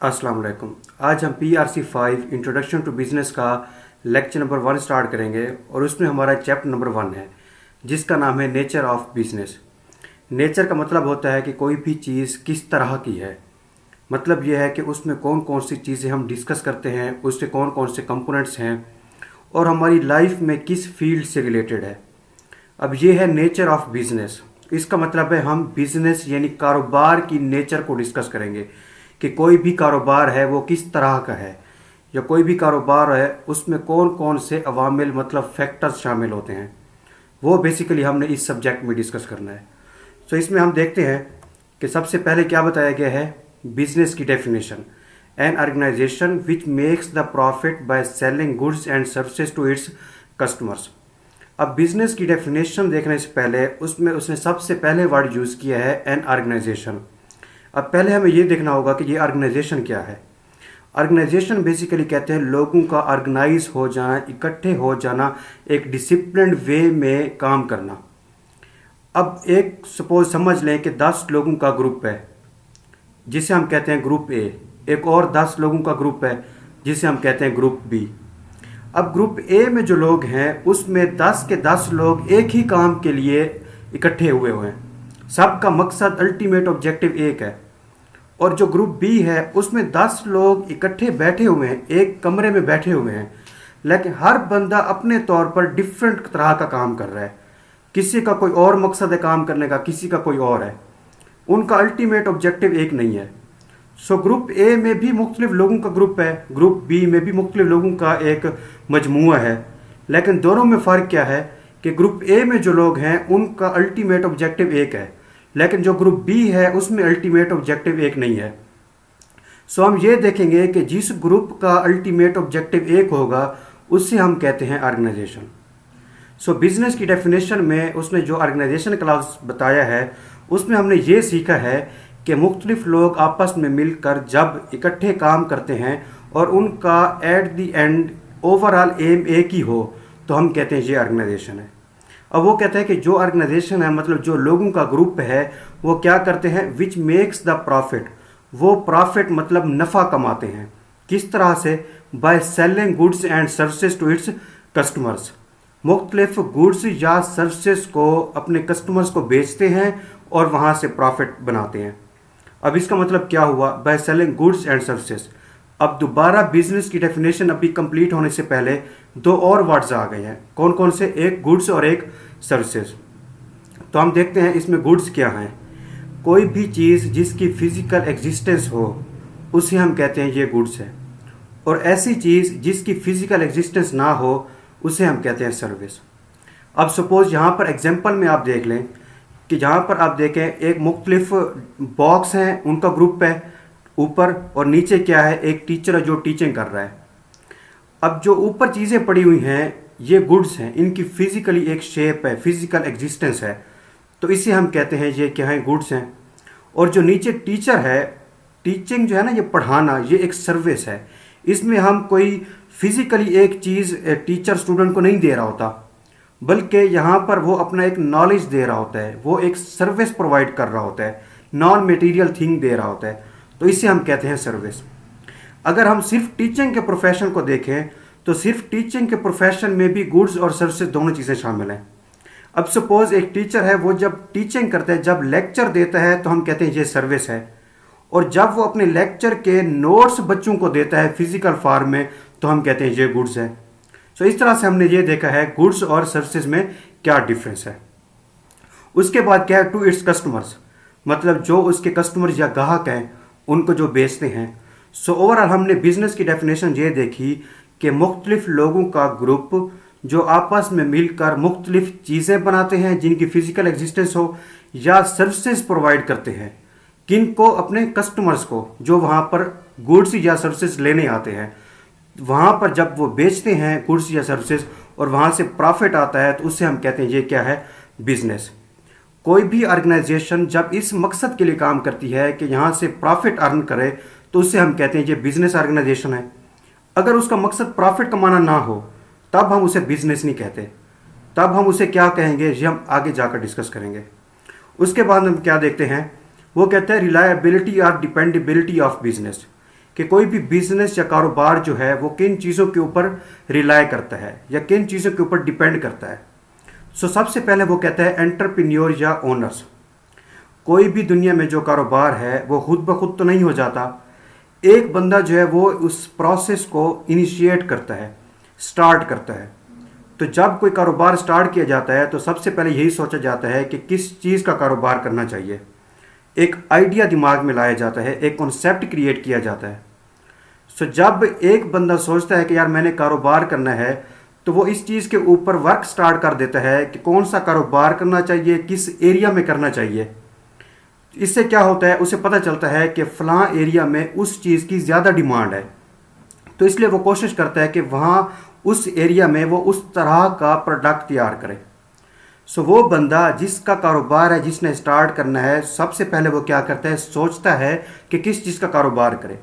अस्सलाम वालेकुम। आज हम PRC 5 इंट्रोडक्शन टू बिज़नेस का लेक्चर नंबर 1 स्टार्ट करेंगे और उसमें हमारा चैप्टर नंबर 1 है जिसका नाम है नेचर ऑफ बिज़नेस। नेचर का मतलब होता है कि कोई भी चीज़ किस तरह की है। मतलब यह है कि उसमें कौन कौन सी चीज़ें हम डिस्कस करते हैं, उसके कौन कौन से कंपोनेंट्स हैं और हमारी लाइफ में किस फील्ड से रिलेटेड है। अब ये है नेचर ऑफ बिज़नेस। इसका मतलब है हम बिज़नेस यानी कारोबार की नेचर को डिस्कस करेंगे कि कोई भी कारोबार है वो किस तरह का है, या कोई भी कारोबार है उसमें कौन कौन से अवामिल मतलब फैक्टर्स शामिल होते हैं, वो बेसिकली हमने इस सब्जेक्ट में डिस्कस करना है। तो इसमें हम देखते हैं कि सबसे पहले क्या बताया गया है, बिजनेस की definition. An organisation which makes the profit by selling goods and services to its customers. अब बिजनेस की डेफिनेशन देखने से पहले उसमें उसने सबसे पहले वर्ड यूज़ किया है एन ऑर्गेनाइजेशन। अब पहले हमें ये देखना होगा कि ये ऑर्गेनाइजेशन क्या है। ऑर्गेनाइजेशन बेसिकली कहते हैं लोगों का ऑर्गेनाइज हो जाना, इकट्ठे हो जाना, एक डिसिप्लिन्ड वे में काम करना। अब एक सपोज समझ लें कि 10 लोगों का ग्रुप है जिसे हम कहते हैं ग्रुप ए, एक और 10 लोगों का ग्रुप है जिसे हम कहते हैं ग्रुप बी। अब ग्रुप ए में जो लोग हैं उसमें 10 के 10 लोग एक ही काम के लिए इकट्ठे हुए हैं, सबका मकसद अल्टीमेट ऑब्जेक्टिव एक है। और जो ग्रुप बी है उसमें 10 लोग इकट्ठे बैठे हुए हैं, एक कमरे में बैठे हुए हैं, लेकिन हर बंदा अपने तौर पर डिफरेंट तरह का काम कर रहा है। किसी का कोई और मकसद है काम करने का, किसी का कोई और है, उनका अल्टीमेट ऑब्जेक्टिव एक नहीं है। सो ग्रुप ए में भी मुख्तलिफ लोगों का ग्रुप है, ग्रुप बी में भी मुख्तलिफ लोगों का एक मजमुआ है, लेकिन दोनों में फ़र्क क्या है कि ग्रुप ए में जो लोग हैं उनका अल्टीमेट ऑब्जेक्टिव एक है, लेकिन जो ग्रुप बी है उसमें अल्टीमेट ऑब्जेक्टिव एक नहीं है। सो हम ये देखेंगे कि जिस ग्रुप का अल्टीमेट ऑब्जेक्टिव एक होगा उससे हम कहते हैं ऑर्गेनाइजेशन। सो बिजनेस की डेफिनेशन में उसने जो ऑर्गेनाइजेशन क्लास बताया है उसमें हमने ये सीखा है कि मुख्तलिफ लोग आपस में मिलकर जब इकट्ठे काम करते हैं और उनका at the end overall aim एक ही हो तो हम कहते हैं ये ऑर्गेनाइजेशन है। अब वो कहता है कि जो ऑर्गेनाइजेशन है मतलब जो लोगों का ग्रुप है वो क्या करते हैं, विच मेक्स द प्रॉफिट। वो प्रॉफिट मतलब नफ़ा कमाते हैं। किस तरह से, by selling goods and services to its customers. मुख्तलिफ गुड्स या सर्विसेज को अपने कस्टमर्स को बेचते हैं और वहाँ से प्रॉफिट बनाते हैं। अब इसका मतलब क्या हुआ, bye selling goods and services. अब दोबारा बिजनेस की डेफिनेशन अभी कंप्लीट होने से पहले दो और वर्ड्स आ गए हैं। कौन कौन से, एक गुड्स और एक सर्विसेज। तो हम देखते हैं इसमें गुड्स क्या हैं। कोई भी चीज़ जिसकी फिजिकल एग्जिस्टेंस हो उसे हम कहते हैं ये गुड्स है, और ऐसी चीज़ जिसकी फिजिकल एग्जिस्टेंस ना हो उसे हम कहते हैं सर्विस। अब सपोज यहाँ पर एग्जांपल में आप देख लें कि जहाँ पर आप देखें एक मुख्तलिफ बॉक्स हैं, उनका ग्रुप है ऊपर, और नीचे क्या है, एक टीचर है जो टीचिंग कर रहा है। अब जो ऊपर चीज़ें पड़ी हुई हैं ये गुड्स हैं, इनकी फिजिकली एक शेप है, फिजिकल एग्जिस्टेंस है, तो इसे हम कहते हैं ये क्या है, गुड्स हैं। और जो नीचे टीचर है, टीचिंग जो है ना, ये पढ़ाना, ये एक सर्विस है। इसमें हम कोई फिजिकली एक चीज़ टीचर स्टूडेंट को नहीं दे रहा होता, बल्कि यहाँ पर वो अपना एक नॉलेज दे रहा होता है, वो एक सर्विस प्रोवाइड कर रहा होता है, नॉन मटेरियल थिंग दे रहा होता है, तो इसे हम कहते हैं सर्विस। अगर हम सिर्फ टीचिंग के प्रोफेशन को देखें तो सिर्फ टीचिंग के प्रोफेशन में भी गुड्स और सर्विसेज दोनों चीज़ें शामिल हैं। अब सपोज एक टीचर है, वो जब टीचिंग करता है, जब लेक्चर देता है तो हम कहते हैं ये सर्विस है, और जब वो अपने लेक्चर के नोट्स बच्चों को देता है फिजिकल फॉर्म में तो हम कहते हैं ये गुड्स है। सो इस तरह से हमने ये देखा है गुड्स और सर्विसेज में क्या डिफरेंस है। उसके बाद क्या है, टू इट्स कस्टमर्स, मतलब जो उसके कस्टमर या ग्राहक हैं उनको जो बेचते हैं। सो ओवरऑल हमने बिजनेस की डेफिनेशन ये देखी कि मुख्तलिफ लोगों का ग्रुप जो आपस में मिलकर मुख्तलिफ चीज़ें बनाते हैं जिनकी फिजिकल एग्जिस्टेंस हो, या सर्विसेज प्रोवाइड करते हैं किन को, अपने कस्टमर्स को, जो वहाँ पर गुड्स या सर्विसेज लेने आते हैं। वहाँ पर जब वो बेचते हैं गुड्स या सर्विसेज और वहाँ से प्रॉफिट आता है तो उससे हम कहते हैं ये क्या है, बिजनेस। कोई भी ऑर्गेनाइजेशन जब इस मकसद के लिए काम करती है कि यहाँ से प्रॉफिट अर्न करे तो उससे हम कहते हैं ये बिजनेस ऑर्गेनाइजेशन है। अगर उसका मकसद प्रॉफिट कमाना ना हो तब हम उसे बिजनेस नहीं कहते, तब हम उसे क्या कहेंगे ये हम आगे जाकर डिस्कस करेंगे। उसके बाद हम क्या देखते हैं, वो कहते हैं रिलायबिलिटी और डिपेंडेबिलिटी ऑफ बिजनेस। کہ کوئی بھی بزنس یا کاروبار جو ہے وہ کن چیزوں کے اوپر ریلائی کرتا ہے یا کن چیزوں کے اوپر ڈیپینڈ کرتا ہے. سب سے پہلے وہ کہتا ہے انٹرپرینیور یا اونرز. کوئی بھی دنیا میں جو کاروبار ہے وہ خود بخود تو نہیں ہو جاتا. ایک بندہ جو ہے وہ اس پروسیس کو انیشیٹ کرتا ہے، سٹارٹ کرتا ہے. تو جب کوئی کاروبار سٹارٹ کیا جاتا ہے تو سب سے پہلے یہی سوچا جاتا ہے کہ کس چیز کا کاروبار کرنا چاہیے. ایک آئیڈیا دماغ میں لایا جاتا ہے، ایک کنسیپٹ کریٹ کیا جاتا ہے. جب ایک بندہ سوچتا ہے کہ یار میں نے کاروبار کرنا ہے تو وہ اس چیز کے اوپر ورک سٹارٹ کر دیتا ہے کہ کون سا کاروبار کرنا چاہیے، کس ایریا میں کرنا چاہیے. اس سے کیا ہوتا ہے، اسے پتہ چلتا ہے کہ فلاں ایریا میں اس چیز کی زیادہ ڈیمانڈ ہے، تو اس لیے وہ کوشش کرتا ہے کہ وہاں اس ایریا میں وہ اس طرح کا پروڈکٹ تیار کرے. وہ بندہ جس کا کاروبار ہے، جس نے سٹارٹ کرنا ہے، سب سے پہلے وہ کیا کرتا ہے، سوچتا ہے کہ کس چیز کا کاروبار کرے.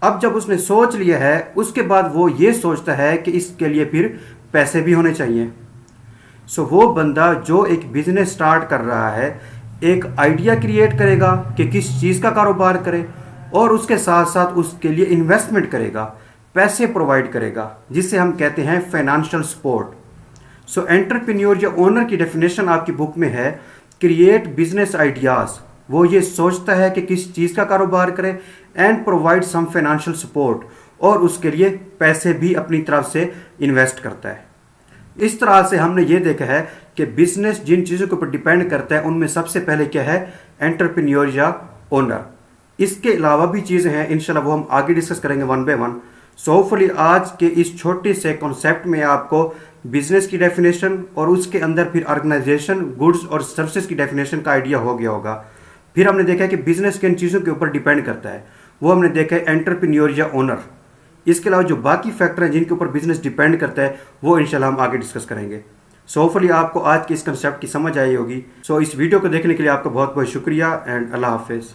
اب جب اس نے سوچ لیا ہے اس کے بعد وہ یہ سوچتا ہے کہ اس کے لیے پھر پیسے بھی ہونے چاہیے. وہ بندہ جو ایک بزنس سٹارٹ کر رہا ہے ایک آئیڈیا کریٹ کرے گا کہ کس چیز کا کاروبار کرے، اور اس کے ساتھ ساتھ اس کے لیے انویسٹمنٹ کرے گا، پیسے پرووائڈ کرے گا، جس سے ہم کہتے ہیں فائنانشل سپورٹ. انٹرپرینیور یا اونر کی ڈیفینیشن آپ کی بک میں ہے کریٹ بزنس آئیڈیاز. وہ یہ سوچتا ہے کہ کس چیز کا کاروبار کرے and provide some financial support, اور اس کے لیے پیسے بھی اپنی طرف سے انویسٹ کرتا ہے. اس طرح سے ہم نے یہ دیکھا ہے کہ بزنس جن چیزوں کے اوپر ڈیپینڈ کرتا ہے ان میں سب سے پہلے کیا ہے، انٹرپرینیور یا اونر. اس کے علاوہ بھی چیزیں ہیں، انشاءاللہ وہ ہم آگے ڈسکس کریں گے ون بائی ون. ہوپفلی آج کے اس چھوٹے سے کنسیپٹ میں آپ کو بزنس کی ڈیفینیشن اور اس کے اندر پھر آرگنائزیشن، گڈز اور سروسز کی ڈیفینیشن کا آئیڈیا ہو گیا ہوگا. پھر ہم نے دیکھا کہ بزنس کن چیزوں کے اوپر ڈیپینڈ کرتا ہے، وہ ہم نے دیکھا ہے انٹرپرینیور یا اونر. اس کے علاوہ جو باقی فیکٹر ہیں جن کے اوپر بزنس ڈیپینڈ کرتا ہے وہ انشاءاللہ ہم آگے ڈسکس کریں گے. ہوپفلی آپ کو آج کے اس کنسیپٹ کی سمجھ آئی ہوگی. اس ویڈیو کو دیکھنے کے لیے آپ کا بہت بہت شکریہ اینڈ اللہ حافظ.